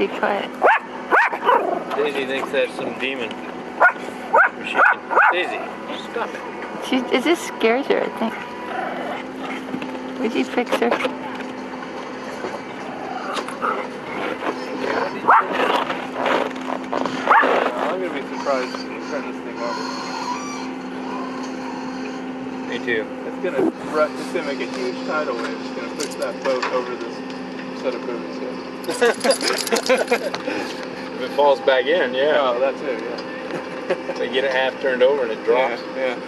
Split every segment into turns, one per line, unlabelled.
Be quiet.
Daisy thinks that's some demon machine. Daisy, stop it.
It just scares her, I think. Would you fix her?
I'm gonna be surprised when you turn this thing off.
Me too.
It's gonna make a huge tidal wave. It's gonna push that boat over this set of buoys here.
If it falls back in, yeah.
Oh, that too, yeah.
They get it half turned over and it drops.
Yeah.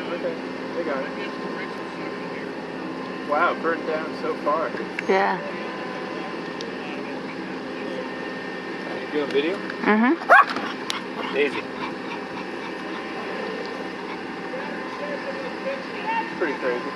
Okay, they got it. Wow, burned down so far.
Yeah.
You doing video?
Mm-hmm.
Daisy.
Pretty crazy.